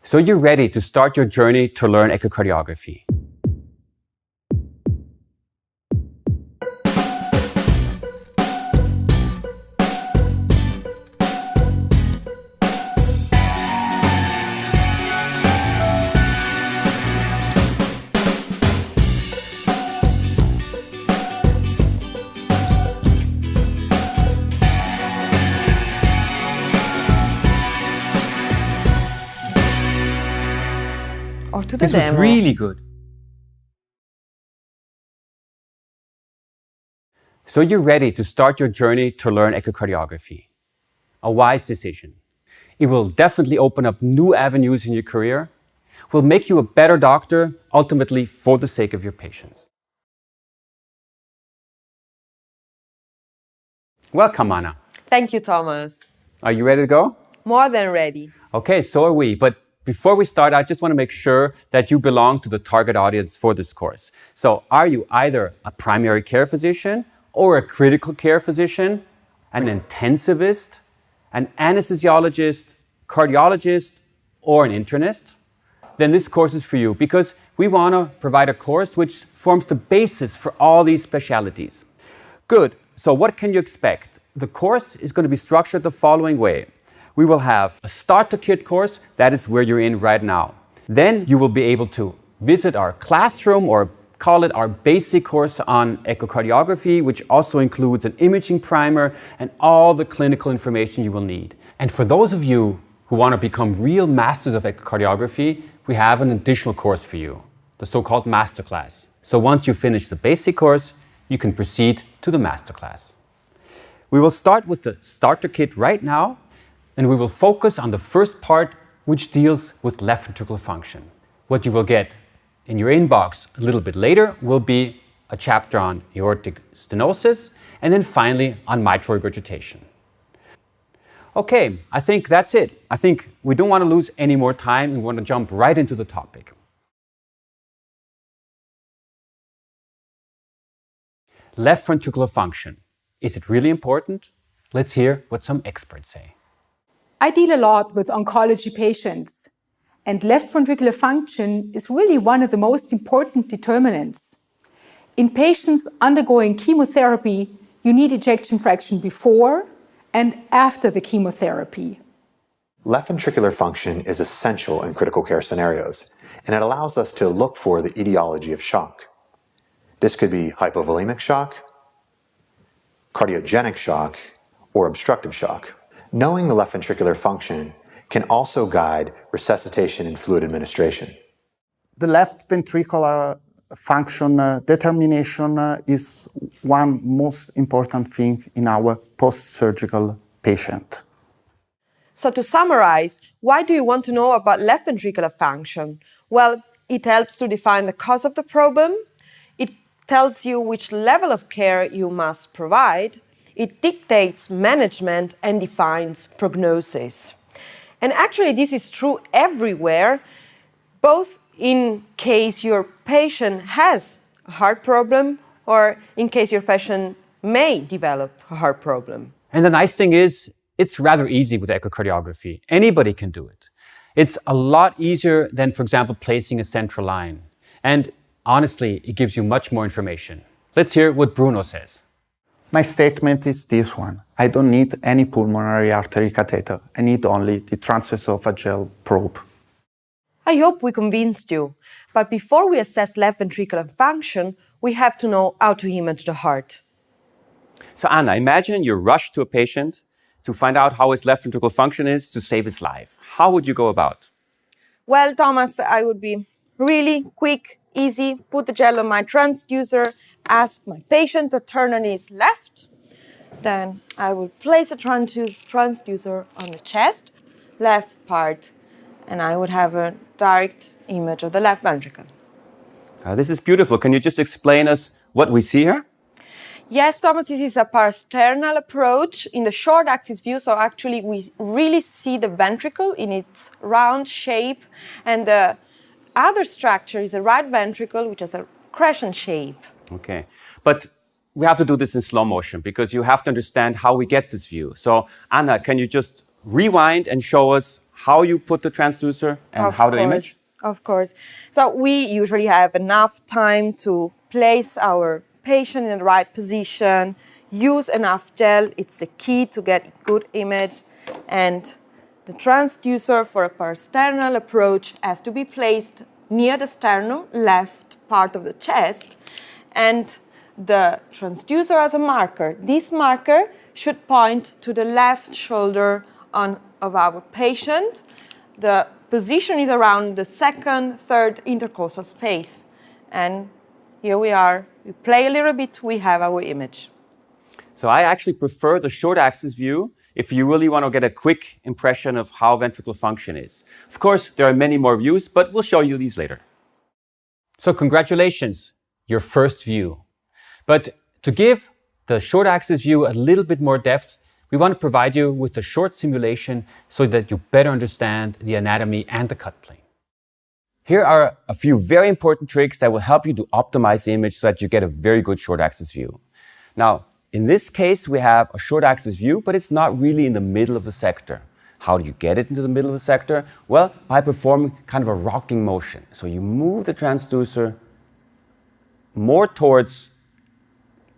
So you're ready to start your journey to learn echocardiography. This was really good. So you're ready to start your journey to learn echocardiography. A wise decision. It will definitely open up new avenues in your career, will make you a better doctor, ultimately for the sake of your patients. Welcome, Anna. Thank you, Thomas. Are you ready to go? More than ready. Okay, so are we. But before we start, I just want to make sure that you belong to the target audience for this course. So are you either a primary care physician or a critical care physician, an intensivist, an anesthesiologist, cardiologist, or an internist? Then this course is for you because we want to provide a course which forms the basis for all these specialties. Good. So what can you expect? The course is going to be structured the following way. We will have a starter kit course, that is where you're in right now. Then you will be able to visit our classroom or call it our basic course on echocardiography, which also includes an imaging primer and all the clinical information you will need. And for those of you who want to become real masters of echocardiography, we have an additional course for you, the so-called masterclass. So once you finish the basic course, you can proceed to the masterclass. We will start with the starter kit right now, and we will focus on the first part, which deals with left ventricular function. What you will get in your inbox a little bit later will be a chapter on aortic stenosis, and then finally on mitral regurgitation. Okay, I think that's it. I think we don't want to lose any more time. We want to jump right into the topic. Left ventricular function. Is it really important? Let's hear what some experts say. I deal a lot with oncology patients, and left ventricular function is really one of the most important determinants. In patients undergoing chemotherapy, you need ejection fraction before and after the chemotherapy. Left ventricular function is essential in critical care scenarios, and it allows us to look for the etiology of shock. This could be hypovolemic shock, cardiogenic shock, or obstructive shock. Knowing the left ventricular function can also guide resuscitation and fluid administration. The left ventricular function determination is one most important thing in our post-surgical patient. So to summarize, why do you want to know about left ventricular function? Well, it helps to define the cause of the problem. It tells you which level of care you must provide. It dictates management and defines prognosis. And actually, this is true everywhere, both in case your patient has a heart problem or in case your patient may develop a heart problem. And the nice thing is, it's rather easy with echocardiography. Anybody can do it. It's a lot easier than, for example, placing a central line. And honestly, it gives you much more information. Let's hear what Bruno says. My statement is this one. I don't need any pulmonary artery catheter. I need only the transesophageal probe. I hope we convinced you. But before we assess left ventricular function, we have to know how to image the heart. So Anna, imagine you rush to a patient to find out how his left ventricular function is to save his life. How would you go about? Well, Thomas, I would be really quick, easy, put the gel on my transducer, ask my patient to turn on his left. Then I would place a transducer on the chest, left part, and I would have a direct image of the left ventricle. This is beautiful. Can you just explain us what we see here? Yes, Thomas, this is a parasternal approach in the short axis view. So actually we really see the ventricle in its round shape, and the other structure is a right ventricle, which has a crescent shape. Okay, but we have to do this in slow motion because you have to understand how we get this view. So Anna, can you just rewind and show us how you put the transducer and how to image? Of course. So we usually have enough time to place our patient in the right position, use enough gel. It's the key to get a good image. And the transducer for a parasternal approach has to be placed near the sternum, left part of the chest, and the transducer has a marker. This marker should point to the left shoulder of our patient. The position is around the second, third intercostal space. And here we are. We play a little bit, we have our image. So I actually prefer the short axis view if you really want to get a quick impression of how ventricular function is. Of course, there are many more views, but we'll show you these later. So congratulations, your first view. But to give the short axis view a little bit more depth, we want to provide you with a short simulation so that you better understand the anatomy and the cut plane. Here are a few very important tricks that will help you to optimize the image so that you get a very good short axis view. Now, in this case, we have a short axis view, but it's not really in the middle of the sector. How do you get it into the middle of the sector? Well, by performing kind of a rocking motion. So you move the transducer more towards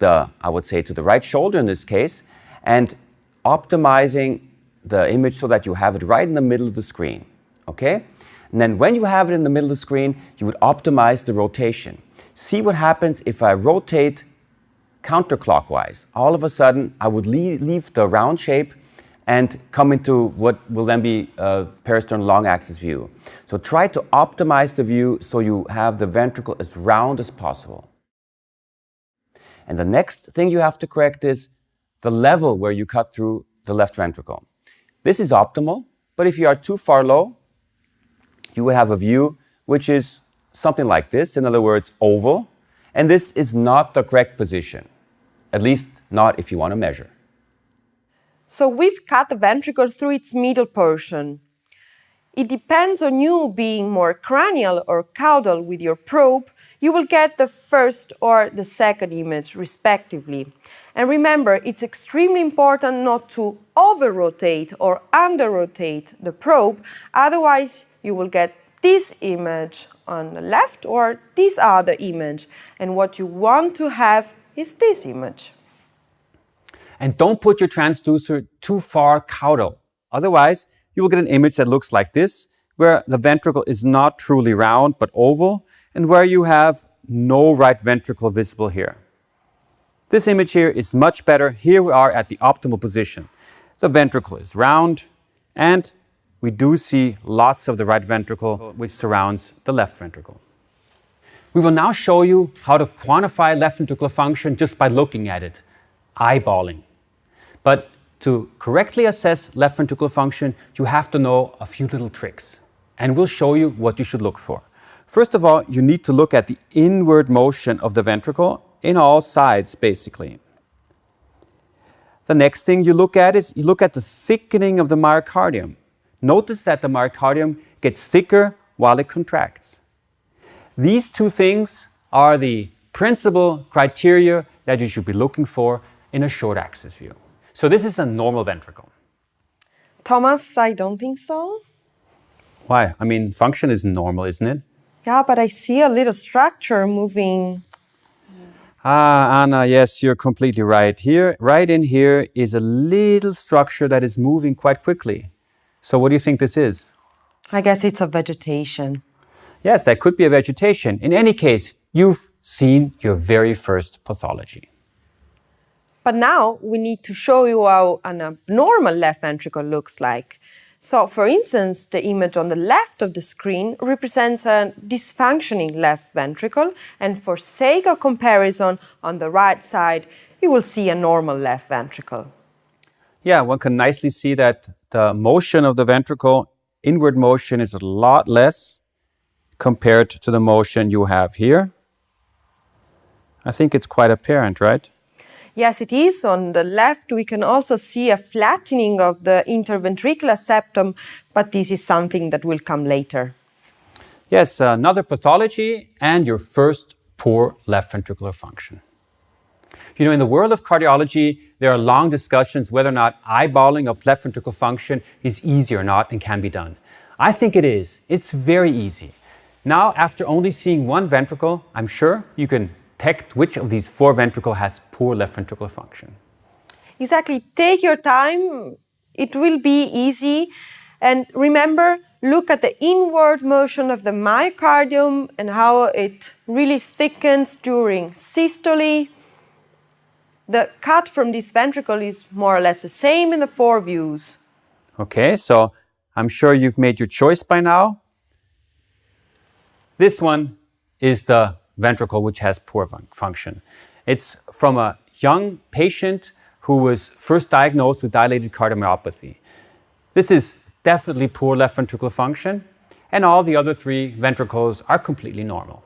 I would say to the right shoulder in this case, and optimizing the image so that you have it right in the middle of the screen, okay? And then when you have it in the middle of the screen, you would optimize the rotation. See what happens if I rotate counterclockwise. All of a sudden, I would leave the round shape and come into what will then be a parasternal long axis view. So try to optimize the view so you have the ventricle as round as possible. And the next thing you have to correct is the level where you cut through the left ventricle. This is optimal, but if you are too far low, you will have a view which is something like this, in other words, oval, and this is not the correct position, at least not if you want to measure. So we've cut the ventricle through its middle portion. It depends on you being more cranial or caudal with your probe. You will get the first or the second image, respectively. And remember, it's extremely important not to over-rotate or under-rotate the probe, otherwise you will get this image on the left or this other image. And what you want to have is this image. And don't put your transducer too far caudal. Otherwise, you will get an image that looks like this, where the ventricle is not truly round but oval, and where you have no right ventricle visible here. This image here is much better. Here we are at the optimal position. The ventricle is round, and we do see lots of the right ventricle which surrounds the left ventricle. We will now show you how to quantify left ventricular function just by looking at it, eyeballing. But to correctly assess left ventricular function, you have to know a few little tricks, and we'll show you what you should look for. First of all, you need to look at the inward motion of the ventricle in all sides, basically. The next thing you look at is you look at the thickening of the myocardium. Notice that the myocardium gets thicker while it contracts. These two things are the principal criteria that you should be looking for in a short axis view. So this is a normal ventricle. Thomas, I don't think so. Why? I mean, function is normal, isn't it? Yeah, but I see a little structure moving. Ah, Anna, yes, you're completely right. Here, right in here is a little structure that is moving quite quickly. So what do you think this is? I guess it's a vegetation. Yes, that could be a vegetation. In any case, you've seen your very first pathology. But now we need to show you how an abnormal left ventricle looks like. So, for instance, the image on the left of the screen represents a dysfunctioning left ventricle, and for sake of comparison, on the right side, you will see a normal left ventricle. Yeah, one can nicely see that the motion of the ventricle, inward motion, is a lot less compared to the motion you have here. I think it's quite apparent, right? Yes, it is. On the left, we can also see a flattening of the interventricular septum, but this is something that will come later. Yes, another pathology and your first poor left ventricular function. You know, in the world of cardiology, there are long discussions whether or not eyeballing of left ventricle function is easy or not and can be done. I think it is. It's very easy. Now, after only seeing one ventricle, I'm sure you can detect which of these 4 ventricles has poor left ventricular function. Exactly. Take your time. It will be easy. And remember, look at the inward motion of the myocardium and how it really thickens during systole. The cut from this ventricle is more or less the same in the 4 views. Okay, so I'm sure you've made your choice by now. This one is the ventricle which has poor function. It's from a young patient who was first diagnosed with dilated cardiomyopathy. This is definitely poor left ventricular function, and all the other 3 ventricles are completely normal.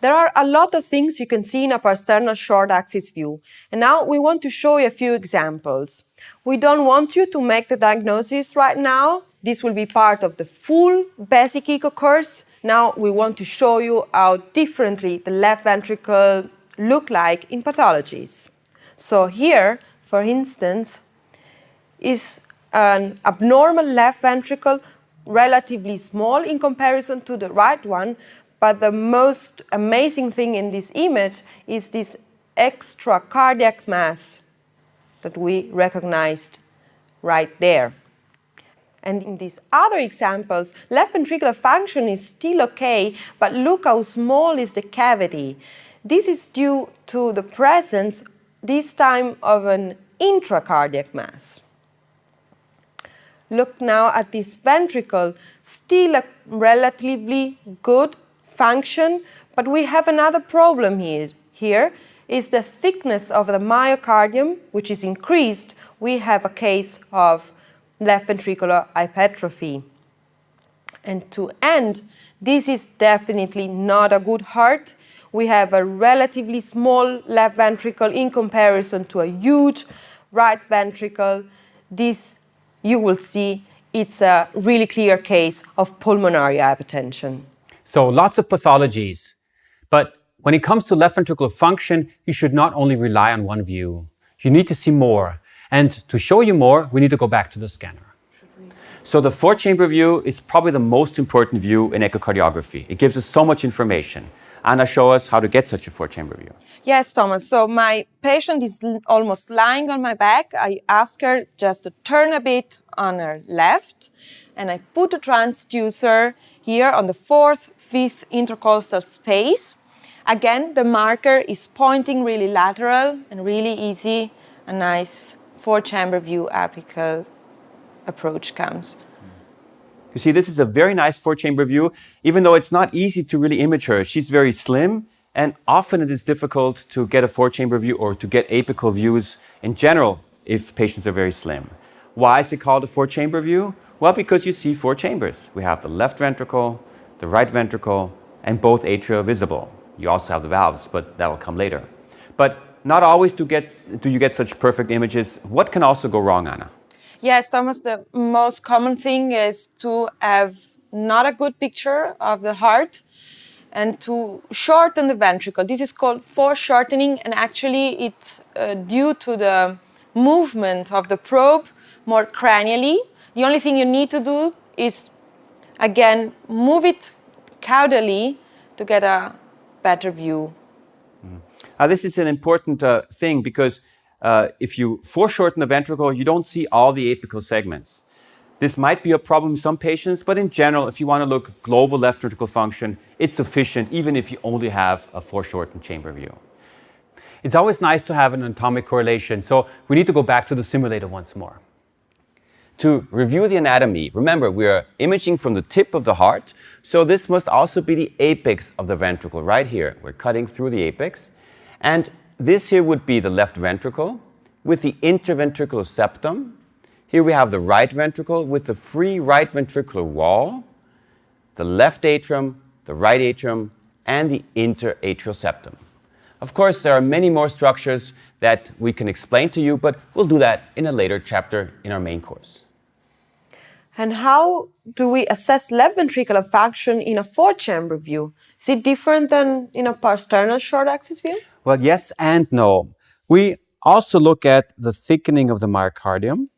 There are a lot of things you can see in a parasternal short axis view, and now we want to show you a few examples. We don't want you to make the diagnosis right now. This will be part of the full basic echo course. Now we want to show you how differently the left ventricle look like in pathologies. So here, for instance, is an abnormal left ventricle, relatively small in comparison to the right one, but the most amazing thing in this image is this extra cardiac mass that we recognized right there. And in these other examples, left ventricular function is still okay, but look how small is the cavity. This is due to the presence, this time, of an intracardiac mass. Look now at this ventricle, still a relatively good function, but we have another problem here. Here is the thickness of the myocardium, which is increased. We have a case of left ventricular hypertrophy. And to end, this is definitely not a good heart. We have a relatively small left ventricle in comparison to a huge right ventricle. This, you will see, it's a really clear case of pulmonary hypertension. So lots of pathologies, but when it comes to left ventricular function, you should not only rely on one view. You need to see more. And to show you more, we need to go back to the scanner. So the 4-chamber view is probably the most important view in echocardiography. It gives us so much information. Anna, show us how to get such a 4-chamber view. Yes, Thomas. So my patient is almost lying on my back. I ask her just to turn a bit on her left, and I put a transducer here on the 4th, 5th intercostal space. Again, the marker is pointing really lateral and really easy. A nice 4-chamber view apical approach comes. You see, this is a very nice 4-chamber view, even though it's not easy to really image her. She's very slim, and often it is difficult to get a 4-chamber view or to get apical views in general if patients are very slim. Why is it called a 4-chamber view? Well, because you see 4 chambers. We have the left ventricle, the right ventricle, and both atria visible. You also have the valves, but that will come later. But not always do you get such perfect images. What can also go wrong, Anna? Yes, Thomas, the most common thing is to have not a good picture of the heart and to shorten the ventricle. This is called foreshortening, and actually it's due to the movement of the probe more cranially. The only thing you need to do is, again, move it caudally to get a better view. This is an important thing because if you foreshorten the ventricle, you don't see all the apical segments. This might be a problem in some patients, but in general, if you want to look global left ventricle function, it's sufficient even if you only have a foreshortened chamber view. It's always nice to have an anatomic correlation, so we need to go back to the simulator once more. To review the anatomy, remember we are imaging from the tip of the heart, so this must also be the apex of the ventricle right here. We're cutting through the apex, and this here would be the left ventricle with the interventricular septum. Here we have the right ventricle with the free right ventricular wall, the left atrium, the right atrium, and the interatrial septum. Of course, there are many more structures that we can explain to you, but we'll do that in a later chapter in our main course. And how do we assess left ventricular function in a 4-chamber view? Is it different than in a parasternal short axis view? Well, yes and no. We also look at the thickening of the myocardium,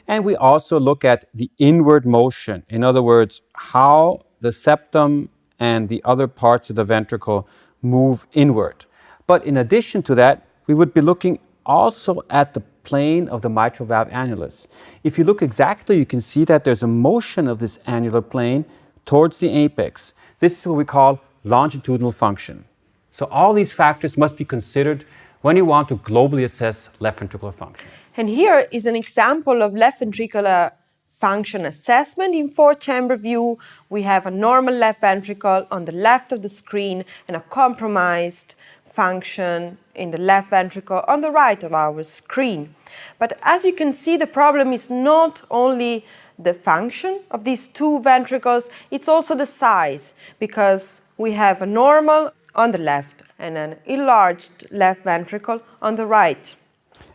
and we also look at the inward motion. In other words, how the septum and the other parts of the ventricle move inward. But in addition to that, we would be looking also at the plane of the mitral valve annulus. If you look exactly, you can see that there's a motion of this annular plane towards the apex. This is what we call longitudinal function. So all these factors must be considered when you want to globally assess left ventricular function. And here is an example of left ventricular function assessment in four-chamber view. We have a normal left ventricle on the left of the screen and a compromised function in the left ventricle on the right of our screen. But as you can see, the problem is not only the function of these two ventricles, it's also the size, because we have a normal on the left and an enlarged left ventricle on the right.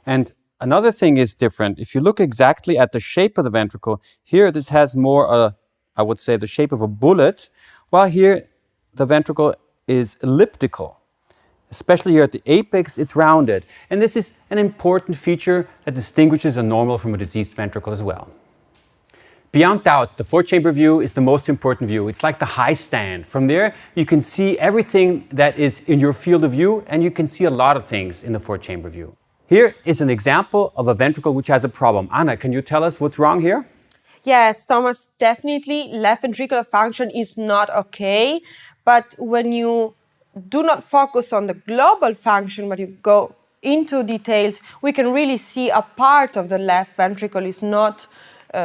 And another thing is different. If you look exactly at the shape of the ventricle, here this has more, I would say, the shape of a bullet, while here the ventricle is elliptical. Especially here at the apex, it's rounded. And this is an important feature that distinguishes a normal from a diseased ventricle as well. Beyond doubt, the four-chamber view is the most important view. It's like the high stand. From there, you can see everything that is in your field of view, and you can see a lot of things in the four-chamber view. Here is an example of a ventricle which has a problem. Anna, can you tell us what's wrong here? Yes, Thomas, definitely left ventricular function is not okay. But when you do not focus on the global function, but you go into details, we can really see a part of the left ventricle is not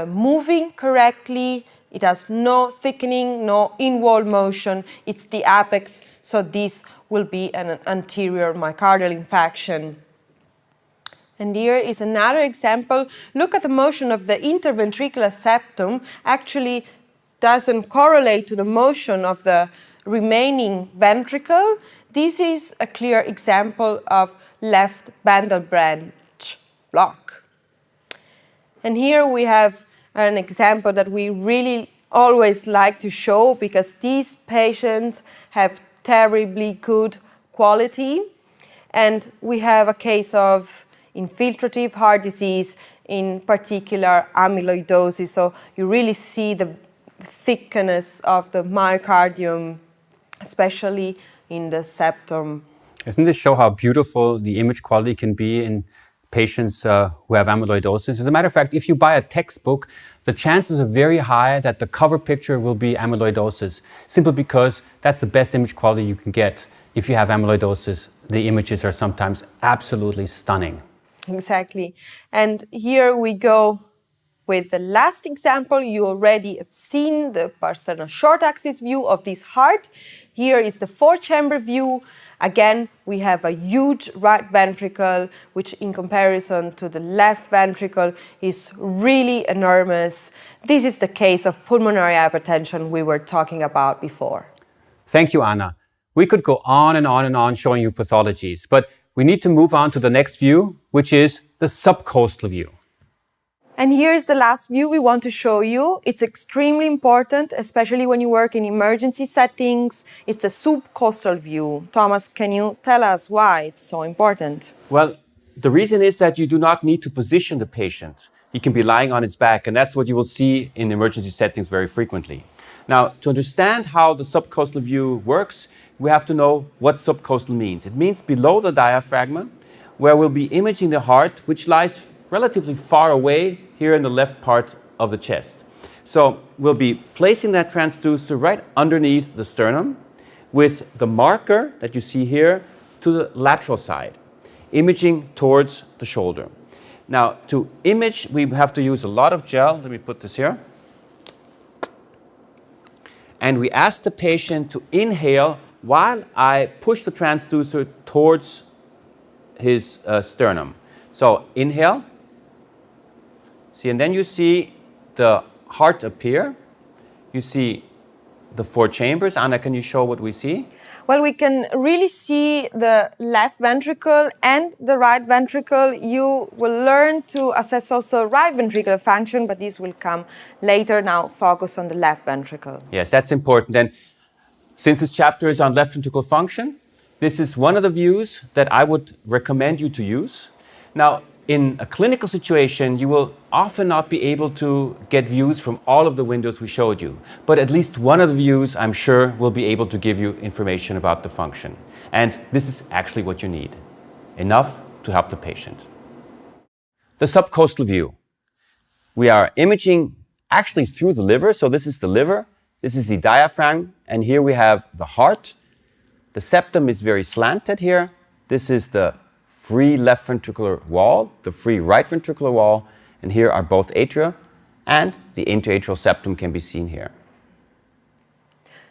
moving correctly. It has no thickening, no in-wall motion. It's the apex, so this will be an anterior myocardial infarction. And here is another example. Look at the motion of the interventricular septum. Actually doesn't correlate to the motion of the remaining ventricle. This is a clear example of left bundle branch block. And here we have an example that we really always like to show, because these patients have terribly good quality. And we have a case of infiltrative heart disease, in particular amyloidosis. So you really see the thickness of the myocardium, especially in the septum. Doesn't this show how beautiful the image quality can be in patients who have amyloidosis? As a matter of fact, if you buy a textbook, the chances are very high that the cover picture will be amyloidosis, simply because that's the best image quality you can get. If you have amyloidosis, the images are sometimes absolutely stunning. Exactly. And here we go with the last example. You already have seen the Parsana short axis view of this heart. Here is the four-chamber view. Again, we have a huge right ventricle, which in comparison to the left ventricle is really enormous. This is the case of pulmonary hypertension we were talking about before. Thank you, Anna. We could go on and on and on showing you pathologies, but we need to move on to the next view, which is the subcostal view. And here's the last view we want to show you. It's extremely important, especially when you work in emergency settings. It's a subcostal view. Thomas, can you tell us why it's so important? Well, the reason is that you do not need to position the patient. He can be lying on his back, and that's what you will see in emergency settings very frequently. Now, to understand how the subcostal view works, we have to know what subcostal means. It means below the diaphragm, where we'll be imaging the heart, which lies relatively far away here in the left part of the chest. So we'll be placing that transducer right underneath the sternum with the marker that you see here to the lateral side, imaging towards the shoulder. Now, to image, we have to use a lot of gel. Let me put this here. And we ask the patient to inhale while I push the transducer towards his sternum. So inhale. See, and then you see the heart appear. You see the four chambers. Anna, can you show what we see? Well, we can really see the left ventricle and the right ventricle. You will learn to assess also right ventricular function, but this will come later. Now focus on the left ventricle. Yes, that's important. And since this chapter is on left ventricular function, this is one of the views that I would recommend you to use. Now, in a clinical situation, you will often not be able to get views from all of the windows we showed you, but at least one of the views, I'm sure, will be able to give you information about the function. And this is actually what you need, enough to help the patient. The subcostal view. We are imaging actually through the liver, so this is the liver, this is the diaphragm, and here we have the heart. The septum is very slanted here. This is the free left ventricular wall, the free right ventricular wall, and here are both atria, and the interatrial septum can be seen here.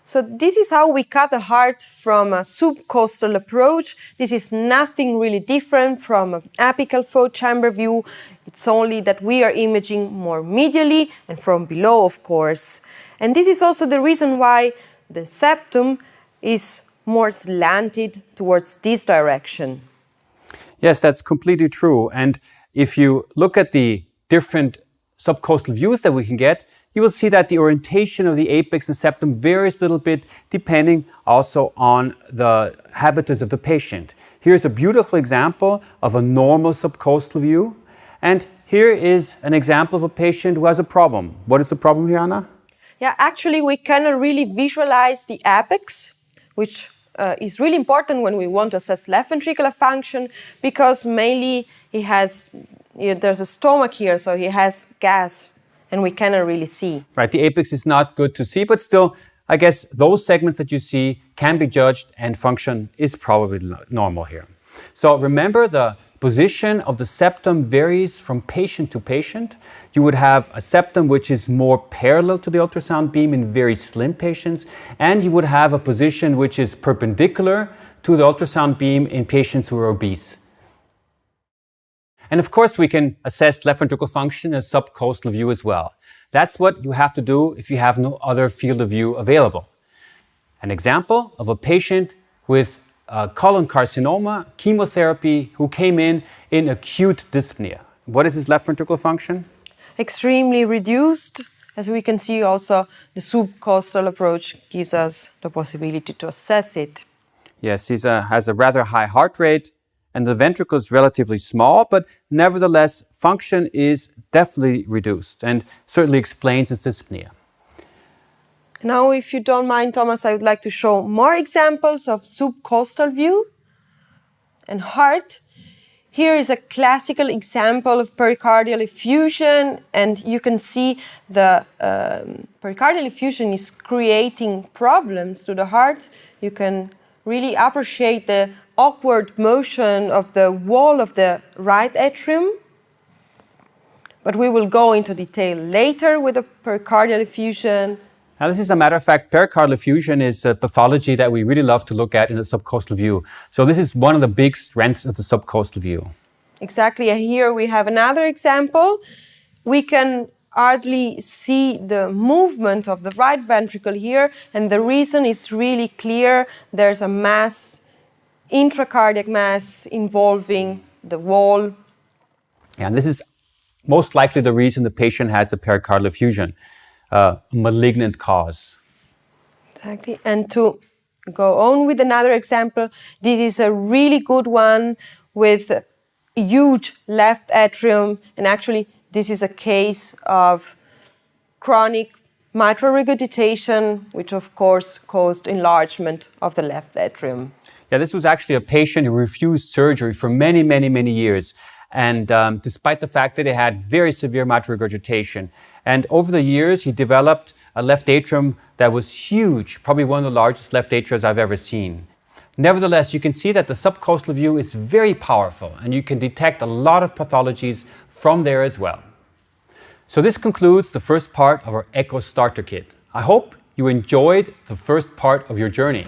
So this is how we cut the heart from a subcostal approach. This is nothing really different from an apical fold chamber view. It's only that we are imaging more medially and from below, of course. And this is also the reason why the septum is more slanted towards this direction. Yes, that's completely true. And if you look at the different subcostal views that we can get, you will see that the orientation of the apex and septum varies a little bit depending also on the habitus of the patient. Here's a beautiful example of a normal subcostal view. And here is an example of a patient who has a problem. What is the problem here, Anna? Yeah, actually we cannot really visualize the apex, which is really important when we want to assess left ventricular function, because mainly he has, there's a stomach here, so he has gas, and we cannot really see. Right, the apex is not good to see, but still, I guess those segments that you see can be judged, and function is probably normal here. So remember, the position of the septum varies from patient to patient. You would have a septum which is more parallel to the ultrasound beam in very slim patients, and you would have a position which is perpendicular to the ultrasound beam in patients who are obese. And of course, we can assess left ventricular function in a subcostal view as well. That's what you have to do if you have no other field of view available. An example of a patient with colon carcinoma, chemotherapy, who came in acute dyspnea. What is his left ventricular function? Extremely reduced. As we can see also, the subcostal approach gives us the possibility to assess it. Yes, he has a rather high heart rate, and the ventricle is relatively small, but nevertheless, function is definitely reduced and certainly explains his dyspnea. Now, if you don't mind, Thomas, I would like to show more examples of subcostal view and heart. Here is a classical example of pericardial effusion, and you can see the pericardial effusion is creating problems to the heart. You can really appreciate the awkward motion of the wall of the right atrium. But we will go into detail later with the pericardial effusion. Now, this is a matter of fact, pericardial effusion is a pathology that we really love to look at in the subcostal view. So this is one of the big strengths of the subcostal view. Exactly, and here we have another example. We can hardly see the movement of the right ventricle here, and the reason is really clear. There's a mass, intracardiac mass involving the wall. And this is most likely the reason the patient has a pericardial effusion. Malignant cause. Exactly. And to go on with another example, this is a really good one with a huge left atrium, and actually this is a case of chronic mitral regurgitation, which of course caused enlargement of the left atrium. Yeah, this was actually a patient who refused surgery for many, many, many years. And despite the fact that he had very severe mitral regurgitation. And over the years, he developed a left atrium that was huge, probably one of the largest left atriums I've ever seen. Nevertheless, you can see that the subcostal view is very powerful, and you can detect a lot of pathologies from there as well. So this concludes the first part of our Echo Starter Kit. I hope you enjoyed the first part of your journey.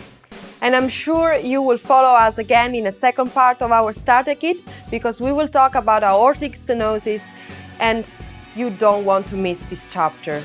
And I'm sure you will follow us again in the second part of our starter kit, because we will talk about aortic stenosis, and you don't want to miss this chapter.